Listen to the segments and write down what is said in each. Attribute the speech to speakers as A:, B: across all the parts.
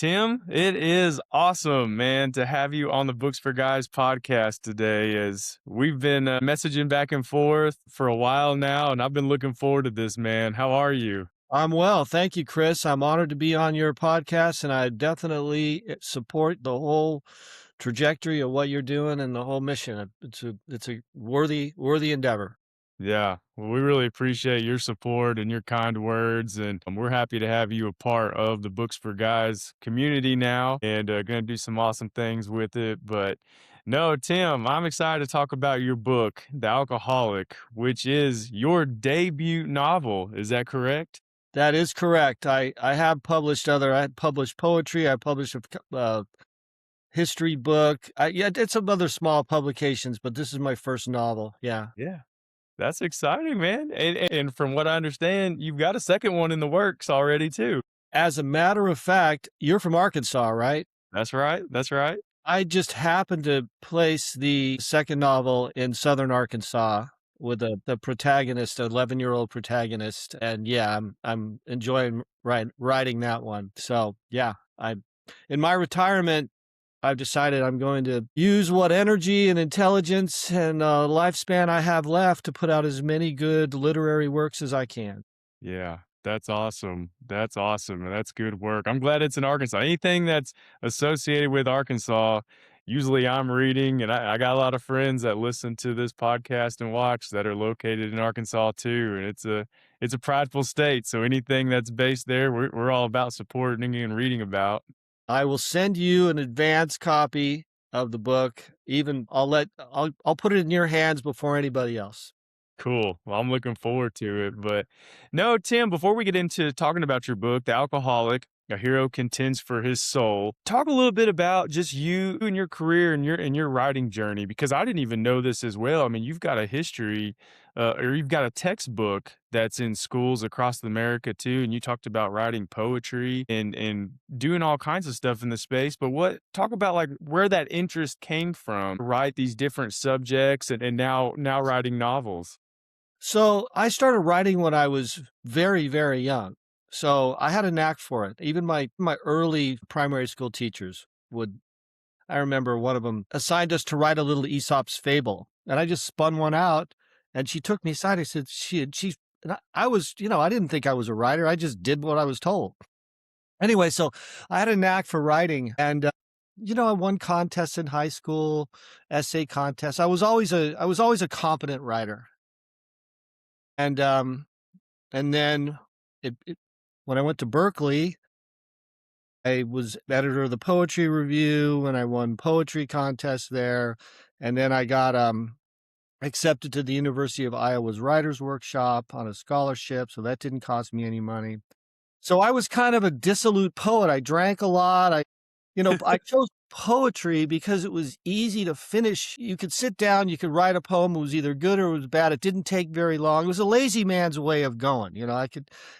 A: Tim, it is awesome, man, to have you on the Books for Guys podcast today. As we've been messaging back and forth for a while now, and I've been looking forward to this, man. How are you?
B: I'm well. Thank you, Chris. I'm honored to be on your podcast, and I definitely support the whole trajectory of what you're doing and the whole mission. It's a worthy endeavor.
A: Yeah, well, we really appreciate your support and your kind words, and we're happy to have you a part of the Books for Guys community now, and going to do some awesome things with it. But no, Tim, I'm excited to talk about your book, The Alcoholic, which is your debut novel. Is that correct?
B: That is correct. I had published poetry. I published a history book. I did some other small publications, but this is my first novel. Yeah.
A: Yeah. That's exciting, man. And from what I understand, you've got a second one in the works already too.
B: As a matter of fact, you're from Arkansas, right?
A: That's right. That's right.
B: I just happened to place the second novel in Southern Arkansas with the protagonist, 11-year-old protagonist, and yeah, I'm enjoying writing that one. So yeah, I in my retirement, I've decided I'm going to use what energy and intelligence and lifespan I have left to put out as many good literary works as I can.
A: Yeah, that's awesome. That's awesome. And that's good work. I'm glad it's in Arkansas. Anything that's associated with Arkansas, usually I'm reading, and I got a lot of friends that listen to this podcast and watch that are located in Arkansas too. And it's a prideful state. So anything that's based there, we're all about supporting and reading about.
B: I will send you an advance copy of the book. Even I'll put it in your hands before anybody else.
A: Cool. Well, I'm looking forward to it. But no, Tim, before we get into talking about your book, The Alcoholic, A Hero Contends for His Soul, talk a little bit about just you and your career and your writing journey, because I didn't even know this as well. I mean, you've got a history or you've got a textbook that's in schools across America too. And you talked about writing poetry and doing all kinds of stuff in the space. But talk about like where that interest came from to write these different subjects and now writing novels.
B: So I started writing when I was very, very young. So I had a knack for it. Even my early primary school teachers would, I remember one of them assigned us to write a little Aesop's fable. And I just spun one out and she took me aside. I said, and I was, I didn't think I was a writer. I just did what I was told. Anyway, so I had a knack for writing and, I won contests in high school, essay contests. I was always a competent writer. And then when I went to Berkeley, I was editor of the Poetry Review and I won poetry contests there. And then I got accepted to the University of Iowa's Writers Workshop on a scholarship. So that didn't cost me any money. So I was kind of a dissolute poet. I drank a lot. I chose poetry because it was easy to finish. You could sit down, you could write a poem. It was either good or it was bad. It didn't take very long. It was a lazy man's way of going. I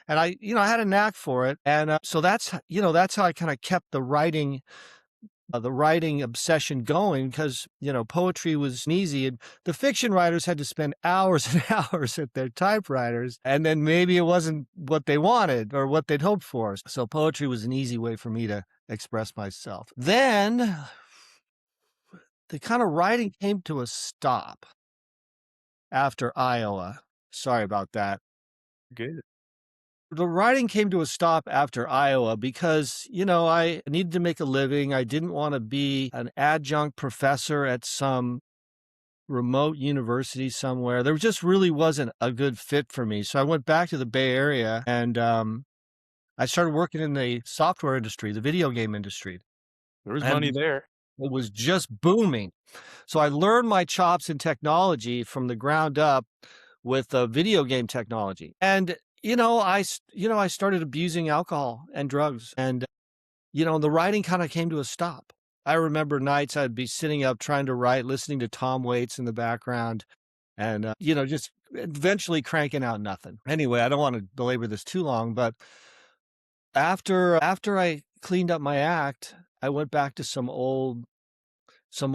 B: had a knack for it. And so that's how I kind of kept the writing obsession going because, poetry was easy and the fiction writers had to spend hours and hours at their typewriters. And then maybe it wasn't what they wanted or what they'd hoped for. So poetry was an easy way for me to express myself. Then the kind of writing came to a stop after Iowa. Sorry about that.
A: Good.
B: The writing came to a stop after Iowa because, I needed to make a living. I didn't want to be an adjunct professor at some remote university somewhere. There just really wasn't a good fit for me. So I went back to the Bay Area and I started working in the software industry, the video game industry.
A: There was money there.
B: It was just booming. So I learned my chops in technology from the ground up with video game technology. And I started abusing alcohol and drugs and, the writing kind of came to a stop. I remember nights I'd be sitting up trying to write, listening to Tom Waits in the background and, just eventually cranking out nothing. Anyway, I don't want to belabor this too long, but after I cleaned up my act, I went back to some old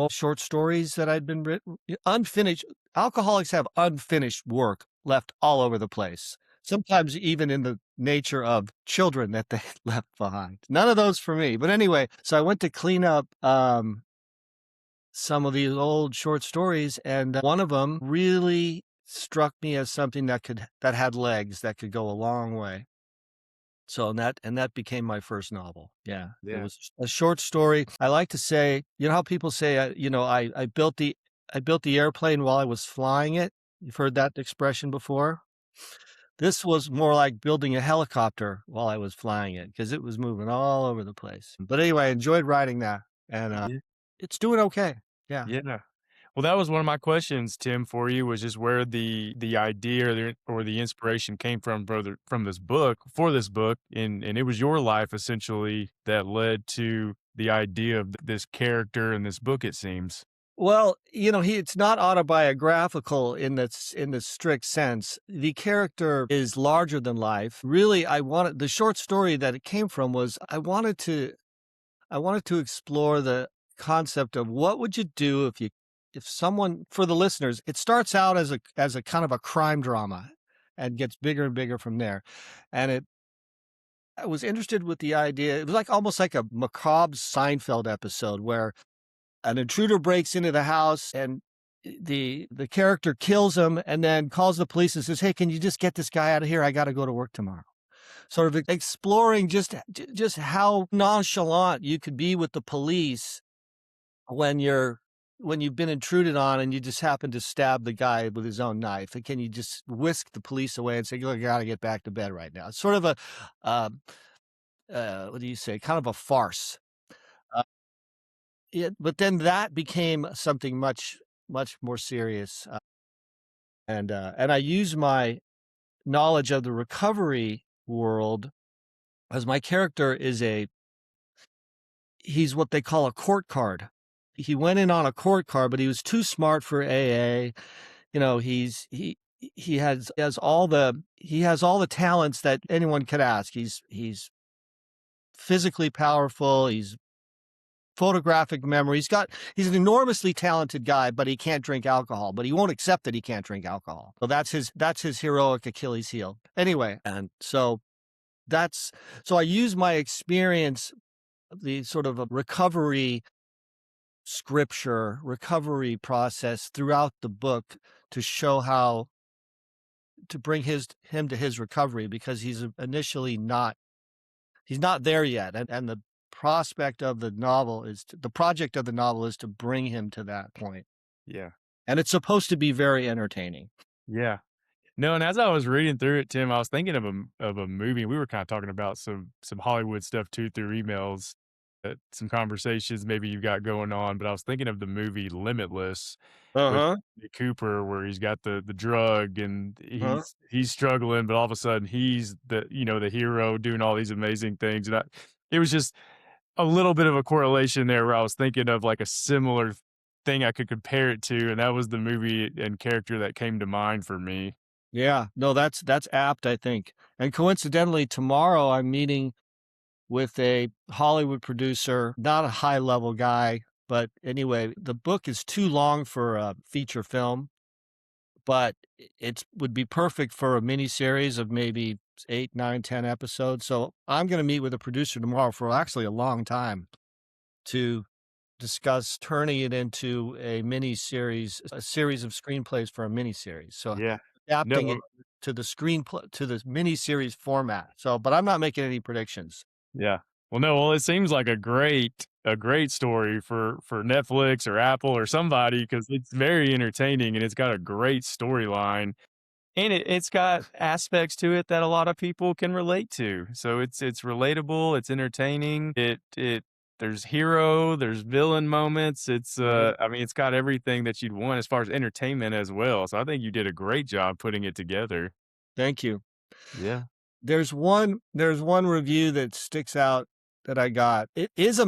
B: short stories that I'd been written, unfinished. Alcoholics have unfinished work left all over the place. sometimes even in the nature of children that they left behind. None of those for me. But anyway, so I went to clean up some of these old short stories, and one of them really struck me as something that had legs that could go a long way. So and that became my first novel. Yeah, it
A: Yeah.
B: was a short story. I like to say, you know how people say, I built the airplane while I was flying it. You've heard that expression before. This was more like building a helicopter while I was flying it because it was moving all over the place. But anyway, I enjoyed writing that, and
A: Yeah.
B: it's doing okay. Yeah.
A: Yeah. Well, that was one of my questions, Tim, for you was just where the idea or the inspiration came from this book for this book, and it was your life essentially that led to the idea of this character in this book. It seems.
B: Well, it's not autobiographical in the strict sense. The character is larger than life. Really, I wanted the short story that it came from was I wanted to explore the concept of what would you do if someone for the listeners, it starts out as a kind of a crime drama and gets bigger and bigger from there. And I was interested with the idea. It was like almost like a macabre Seinfeld episode where an intruder breaks into the house and the character kills him and then calls the police and says, "Hey, can you just get this guy out of here? I got to go to work tomorrow." Sort of exploring just how nonchalant you could be with the police when you've been intruded on and you just happen to stab the guy with his own knife. And can you just whisk the police away and say, "Look, I got to get back to bed right now." It's sort of a um, what do you say? Kind of a farce. Uh, but then that became something much, much more serious. And I use my knowledge of the recovery world as my character he's what they call a court card. He went in on a court card, but he was too smart for AA. He has all the talents that anyone could ask. He's physically powerful. He's photographic memory. He's an enormously talented guy, but he can't drink alcohol. But he won't accept that he can't drink alcohol. So that's his heroic Achilles heel. Anyway, and so I use my experience, the sort of a recovery scripture, recovery process throughout the book to show how to bring him to his recovery because he's not there yet. And the project of the novel is to bring him to that point.
A: Yeah.
B: And it's supposed to be very entertaining.
A: Yeah. No, and as I was reading through it, Tim, I was thinking of a movie. We were kind of talking about some Hollywood stuff too through emails, some conversations maybe you've got going on. But I was thinking of the movie Limitless with
B: Uh-huh.
A: Bradley Cooper, where he's got the drug and
B: Uh-huh.
A: he's struggling, but all of a sudden he's the hero doing all these amazing things. And it was just a little bit of a correlation there where I was thinking of like a similar thing I could compare it to, and that was the movie and character that came to mind for me.
B: Yeah. No, that's apt, I think. And coincidentally, tomorrow I'm meeting with a Hollywood producer, not a high level guy, but anyway, the book is too long for a feature film, but it would be perfect for a miniseries of maybe 8, 9, 10 episodes. So I'm going to meet with a producer tomorrow for actually a long time to discuss turning it into a miniseries, a series of screenplays for a miniseries. So
A: Yeah.
B: adapting it
A: No.
B: to the screenplay to the miniseries format. So, but I'm not making any predictions.
A: Yeah. Well, it seems like a great story for Netflix or Apple or somebody because it's very entertaining and it's got a great storyline. And it's got aspects to it that a lot of people can relate to. So it's relatable, it's entertaining. There's hero, there's villain moments.
B: Right.
A: I mean, it's got everything that you'd want as far as entertainment as well. So I think you did a great job putting it together.
B: Thank you.
A: Yeah.
B: There's one review that sticks out that I got. It is a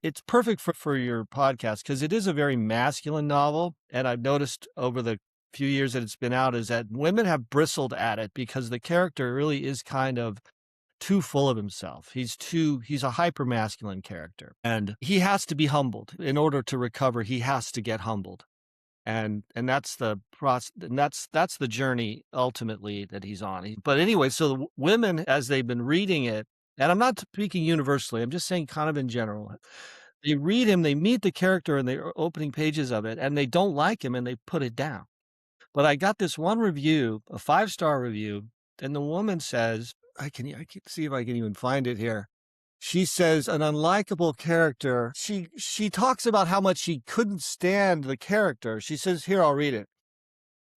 B: it's perfect for your podcast because it is a very masculine novel. And I've noticed over the few years that it's been out is that women have bristled at it because the character really is kind of too full of himself. He's a hyper masculine character and he has to be humbled. In order to recover, he has to get humbled. and that's the process, and that's the journey ultimately that he's on. But anyway, so the women, as they've been reading it, and I'm not speaking universally, I'm just saying kind of in general. They read him, they meet the character in the opening pages of it, and they don't like him and they put it down. But I got this one review, a 5-star review, and the woman says, I can see if I can even find it here. She says an unlikable character. She talks about how much she couldn't stand the character. She says, here, I'll read it.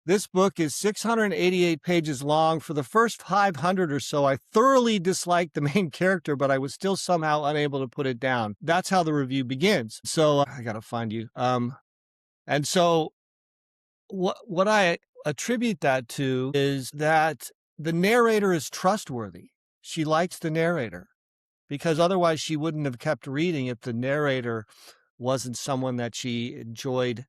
B: This book is 688 pages long. For the first 500 or so, I thoroughly disliked the main character, but I was still somehow unable to put it down. That's how the review begins. So I got to find you. And so what I attribute that to is that the narrator is trustworthy. She likes the narrator, because otherwise she wouldn't have kept reading if the narrator wasn't someone that she enjoyed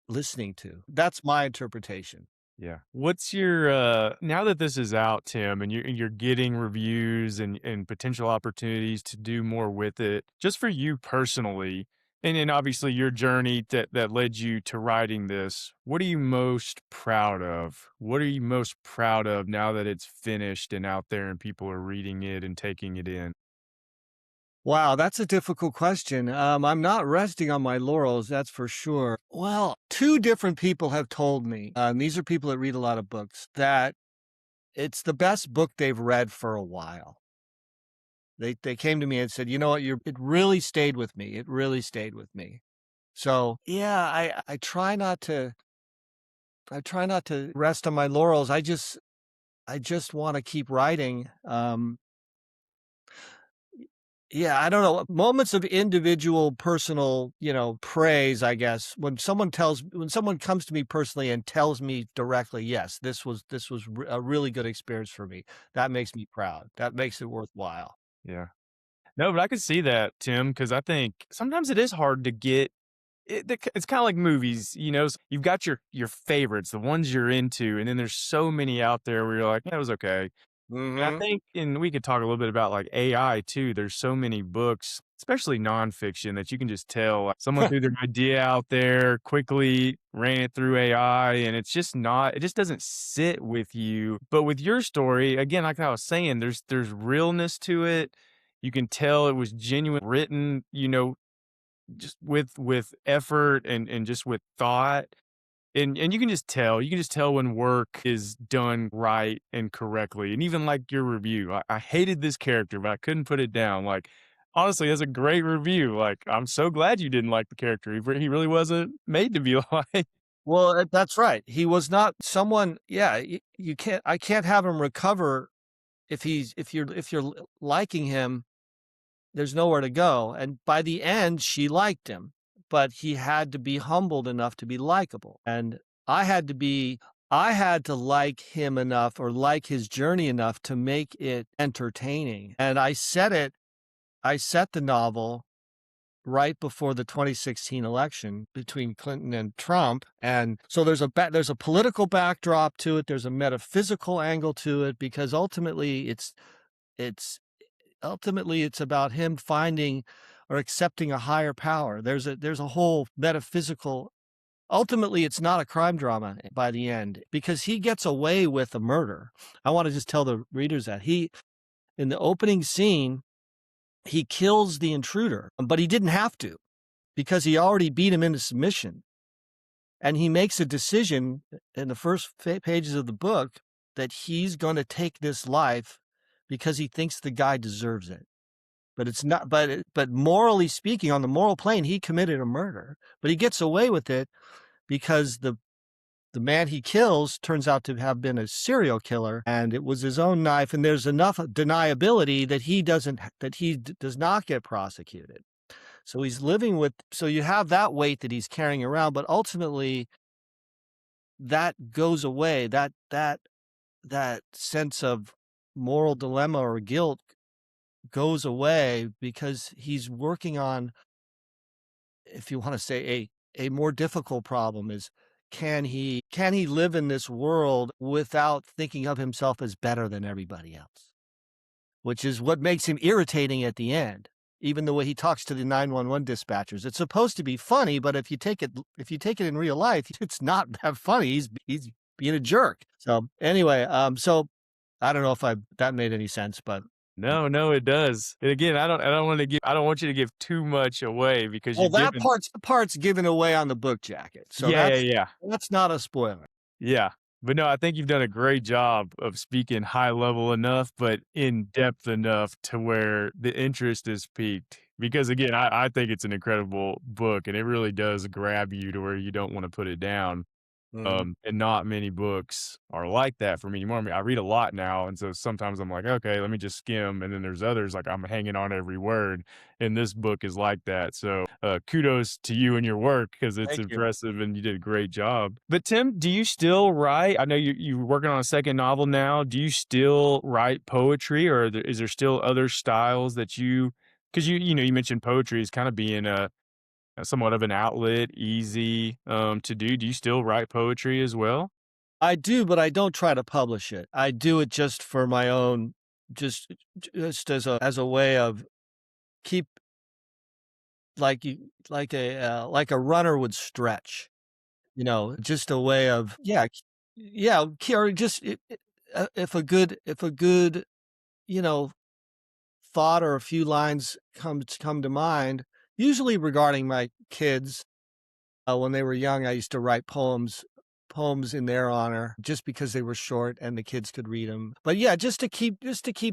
B: listening to. That's my interpretation.
A: Yeah. What's your now that this is out, Tim, and you're getting reviews and potential opportunities to do more with it, just for you personally, and then obviously your journey that led you to writing this, what are you most proud of? What are you most proud of now that it's finished and out there and people are reading it and taking it in?
B: Wow, that's a difficult question. I'm not resting on my laurels, that's for sure. Well, two different people have told me, and these are people that read a lot of books, that it's the best book they've read for a while. They came to me and said, you know what, it really stayed with me. It really stayed with me. So yeah, I try not to rest on my laurels. I just want to keep writing. Yeah, I don't know. Moments of individual personal, praise, I guess. When someone comes to me personally and tells me directly, yes, this was a really good experience for me. That makes me proud. That makes it worthwhile.
A: Yeah. No, but I can see that, Tim, because I think sometimes it is hard to get it's kinda like movies, you've got your favorites, the ones you're into, and then there's so many out there where you're like, "That was okay." And I
B: Mhm.
A: think and we could talk a little bit about, like, AI too, there's so many books, especially nonfiction, that you can just tell, like, someone threw their idea out there, quickly ran it through AI, and it just doesn't sit with you. But with your story, again, like I was saying, there's realness to it. You can tell it was genuine written, just with effort and just with thought. And you can just tell when work is done right and correctly. And even like your review, I hated this character, but I couldn't put it down. Like, honestly, that's a great review. Like, I'm so glad you didn't like the character. He really wasn't made to be like.
B: Well, that's right. He was not someone. Yeah, you can't. I can't have him recover if you're liking him. There's nowhere to go. And by the end, she liked him, but he had to be humbled enough to be likable. And I had to be, I had to like him enough or like his journey enough to make it entertaining. And I set the novel right before the 2016 election between Clinton and Trump. And so there's a political backdrop to it. There's a metaphysical angle to it, because it's ultimately it's about him finding or accepting a higher power. There's a whole metaphysical. Ultimately, it's not a crime drama by the end, because he gets away with a murder. I want to just tell the readers that in the opening scene, he kills the intruder, but he didn't have to, because he already beat him into submission. And he makes a decision in the first pages of the book that he's going to take this life because he thinks the guy deserves it. But it's not. But morally speaking, on the moral plane, he committed a murder. But he gets away with it because the man he kills turns out to have been a serial killer, and it was his own knife. And there's enough deniability that he does not get prosecuted. So he's living with. So you have that weight that he's carrying around, but ultimately that goes away. That sense of moral dilemma or guilt goes away, because he's working on, if you want to say, a more difficult problem is, can he live in this world without thinking of himself as better than everybody else, which is what makes him irritating at the end. even the way he talks to the 911 dispatchers. It's supposed to be funny, but if you take it in real life, it's not that funny. He's being a jerk. So anyway, so I don't know if that made any sense, but
A: No, no, it does. And again, I don't want you to give too much away because
B: well,
A: you've
B: that
A: given.
B: part's given away on the book jacket. So
A: Yeah, yeah, yeah.
B: that's not a spoiler.
A: Yeah. But no, I think you've done a great job of speaking high level enough, but in depth enough to where the interest is piqued. Because again, I think it's an incredible book and it really does grab you to where you don't want to put it down.
B: Mhm.
A: And not many books are like that for me anymore. I mean, I read a lot now, and so sometimes I'm like, okay, let me just skim. And then there's others like I'm hanging on every word, and this book is like that. So kudos to you and your work because it's
B: Thank you.
A: impressive, and you did a great job. But Tim, do you still write? I know you're working on a second novel now. Do you still write poetry, or is there still other styles that you? Because you mentioned poetry as kind of being somewhat of an outlet, easy, to do. Do you still write poetry as well?
B: I do, but I don't try to publish it. I do it just for my own, just as a way of keep like a runner would stretch, just a way of yeah, or just if a good you know thought or a few lines come to mind, usually regarding my kids. When they were young, I used to write poems in their honor just because they were short and the kids could read them. But yeah, just to keep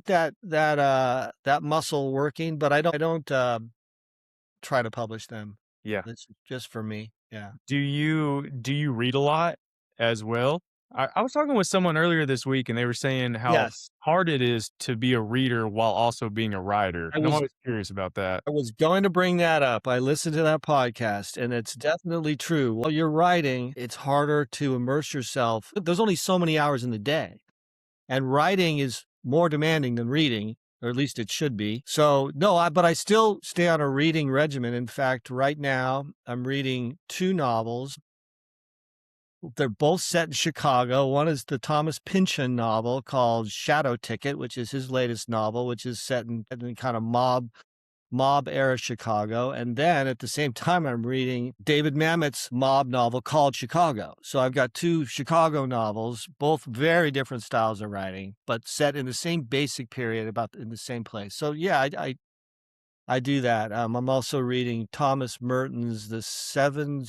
B: that muscle working, but I don't try to publish them.
A: Yeah.
B: It's just for me. Yeah.
A: Do you read a lot as well? I was talking with someone earlier this week, and they were saying how
B: Yes.
A: hard it is to be a reader while also being a writer,
B: I
A: and I'm
B: was
A: always curious about that.
B: I was going to bring that up. I listened to that podcast, and it's definitely true. While you're writing, it's harder to immerse yourself. There's only so many hours in the day. And writing is more demanding than reading, or at least it should be. So, no, but I still stay on a reading regimen. In fact, right now I'm reading two novels. They're both set in Chicago. One is the Thomas Pynchon novel called Shadow Ticket, which is his latest novel, which is set in kind of mob era Chicago. And then at the same time, I'm reading David Mamet's mob novel called Chicago. So I've got two Chicago novels, both very different styles of writing, but set in the same basic period, about in the same place. So yeah, I do that. I'm also reading Thomas Merton's The Seven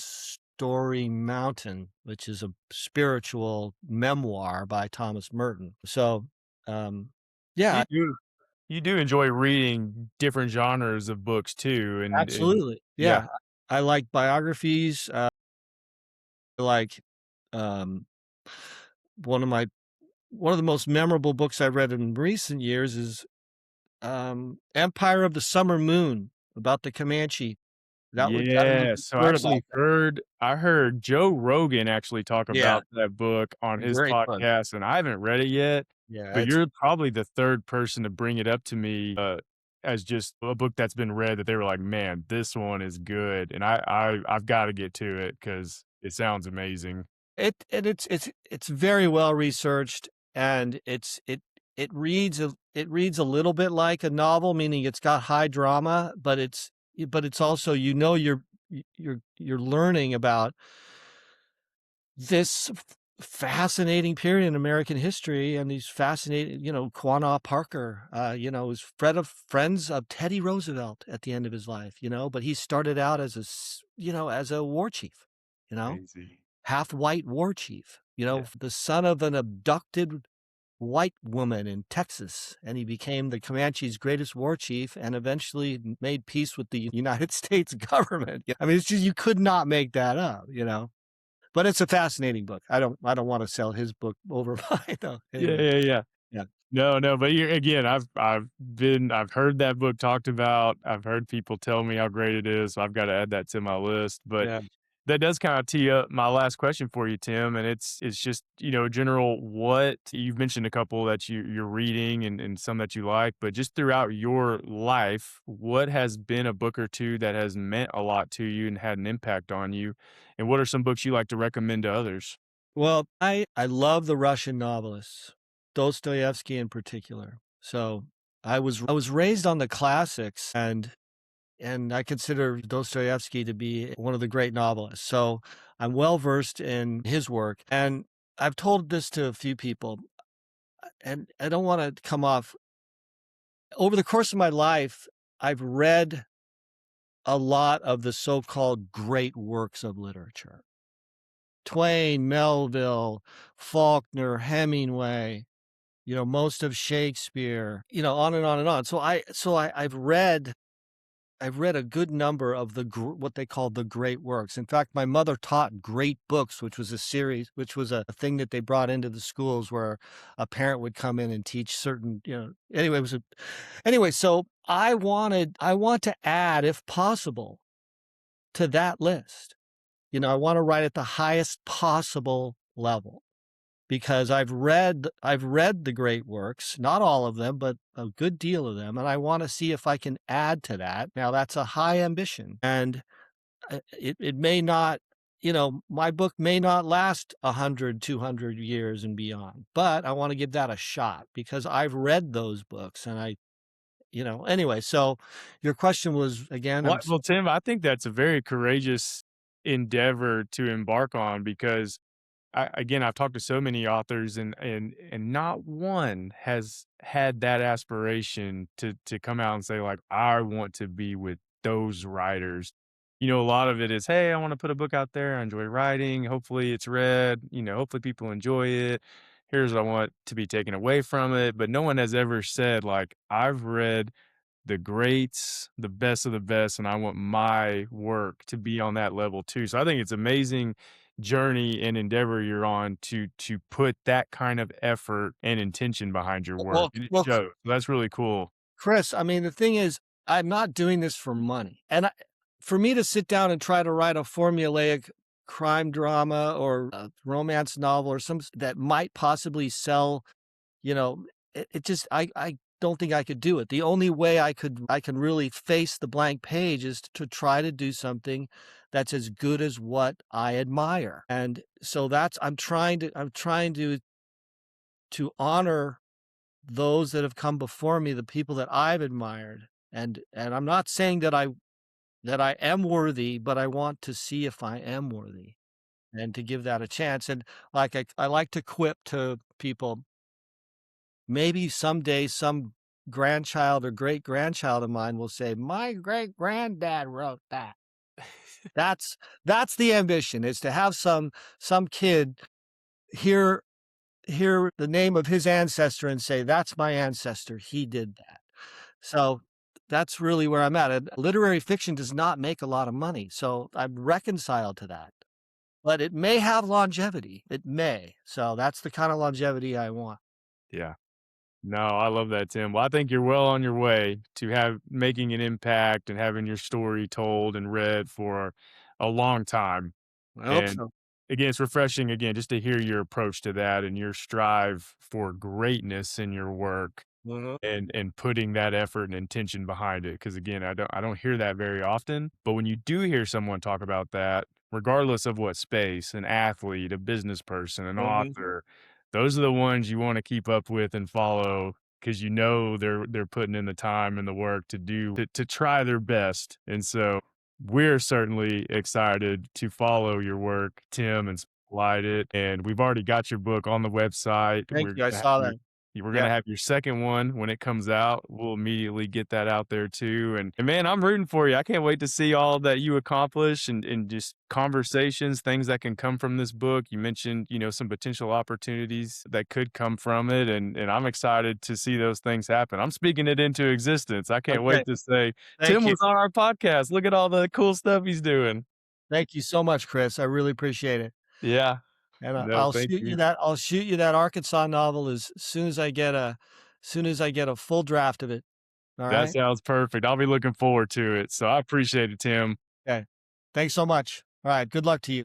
B: Story Mountain, which is a spiritual memoir by Thomas Merton. So,
A: So
B: yeah,
A: you do enjoy reading different genres of books too, and
B: absolutely.
A: yeah.
B: Yeah. I like biographies. Like, um, one of my one of the most memorable books I've read in recent years is, Empire of the Summer Moon, about the Comanche. I don't know if
A: Yeah,
B: you've
A: so
B: heard about that.
A: I heard Joe Rogan actually talk
B: Yeah,
A: about that book on his
B: very fun.
A: podcast, and I haven't read it yet,
B: Yeah,
A: but
B: it's
A: you're probably the 3rd person to bring it up to me, as just a book that's been read that they were like, "Man, this one is good," and I've gotta get to it because it sounds amazing.
B: it's very well researched, and it reads a little bit like a novel, meaning it's got high drama, but it's also, you're learning about this fascinating period in American history, and these fascinating, Quanah Parker, was friends of Teddy Roosevelt at the end of his life, but he started out as a war chief, you know,
A: Crazy.
B: half white war chief,
A: Yeah.
B: the son of an abducted white woman in Texas, and he became the Comanche's greatest war chief and eventually made peace with the United States government. I mean, it's just, you could not make that up. But it's a fascinating book. I don't wanna sell his book over mine, though.
A: Yeah,
B: Anyway,
A: yeah, yeah.
B: yeah,
A: No, no, but you again, I've heard that book talked about. I've heard people tell me how great it is, so I've gotta add that to my list, but
B: yeah.
A: that does kinda tee up my last question for you, Tim, and it's just, general what you've mentioned a couple that you're reading and some that you like, but just throughout your life, what has been a book or 2 that has meant a lot to you and had an impact on you? And what are some books you like to recommend to others?
B: Well, I love the Russian novelists, Dostoevsky in particular. So, I was raised on the classics, and and I consider Dostoevsky to be one of the great novelists. So I'm well versed in his work. And I've told this to a few people, and I don't want to come off. Over the course of my life, I've read a lot of the so called great works of literature: Twain, Melville, Faulkner, Hemingway, most of Shakespeare, on and on and on. I've read a good number of what they call the great works. In fact, my mother taught Great Books, which was a series, which was a thing that they brought into the schools where a parent would come in and teach certain, anyway, so I want to add, if possible, to that list. I want to write at the highest possible level, because I've read the great works, not all of them, but a good deal of them, and I wanna see if I can add to that. Now that's a high ambition, and, it may not, my book may not last 100, 200 years and beyond, but I wanna give that a shot because I've read those books and anyway, so your question was again,
A: Well, well, Tim, I think that's a very courageous endeavor to embark on because again, I've talked to so many authors and not one has had that aspiration to come out and say like, I want to be with those writers. A lot of it is, hey, I want to put a book out there. I enjoy writing. Hopefully it's read, hopefully people enjoy it. Here's what I want to be taken away from it. But no one has ever said like, I've read the greats, the best of the best, and I want my work to be on that level too. So I think it's amazing journey and endeavor you're on to put that kind of effort and intention behind your work.
B: well
A: And it
B: well,
A: shows. That's really cool.
B: Chris, I mean, the thing is, I'm not doing this for money. And for me to sit down and try to write a formulaic crime drama or a romance novel or that might possibly sell, I don't think I could do it. The only way I can really face the blank page is to try to do something that's as good as what I admire. And so I'm trying to honor those that have come before me, the people that I've admired. And I'm not saying that I am worthy, but I want to see if I am worthy and to give that a chance. And like I like to quip to people, maybe someday some grandchild or great grandchild of mine will say, my great granddad wrote that. That's that's the ambition, is to have some kid hear the name of his ancestor and say, that's my ancestor. He did that. So that's really where I'm at. And literary fiction does not make a lot of money. So I'm reconciled to that. But it may have longevity. It may. So that's the kind of longevity I want.
A: Yeah. No, I love that, Tim. Well, I think you're well on your way to have making an impact and having your story told and read for a long time.
B: I hope
A: And
B: so.
A: again, it's refreshing again just to hear your approach to that and your strive for greatness in your work
B: Mhm.
A: and putting that effort and intention behind it. Because again, I don't hear that very often. But when you do hear someone talk about that, regardless of what space, an athlete, a business person, an
B: Mhm.
A: author, those are the ones you want to keep up with and follow because they're putting in the time and the work to try their best. And so we're certainly excited to follow your work, Tim, and spotlight it. And we've already got your book on the website.
B: Thank you. I saw that.
A: We're gonna
B: Yeah.
A: have your second one when it comes out. We'll immediately get that out there too. And man, I'm rooting for you. I can't wait to see all that you accomplish and just conversations, things that can come from this book. You mentioned, some potential opportunities that could come from it. And I'm excited to see those things happen. I'm speaking it into existence. I can't
B: Okay.
A: wait to say, Tim
B: Thank you.
A: was on our podcast. Look at all the cool stuff he's doing.
B: Thank you so much, Chris. I really appreciate it.
A: Yeah.
B: And
A: No, thank you.
B: I'll shoot you that Arkansas novel as soon as I get a full draft of it. All
A: That
B: right?
A: sounds perfect. I'll be looking forward to it. So I appreciate it, Tim.
B: Okay. Thanks so much. All right. Good luck to you.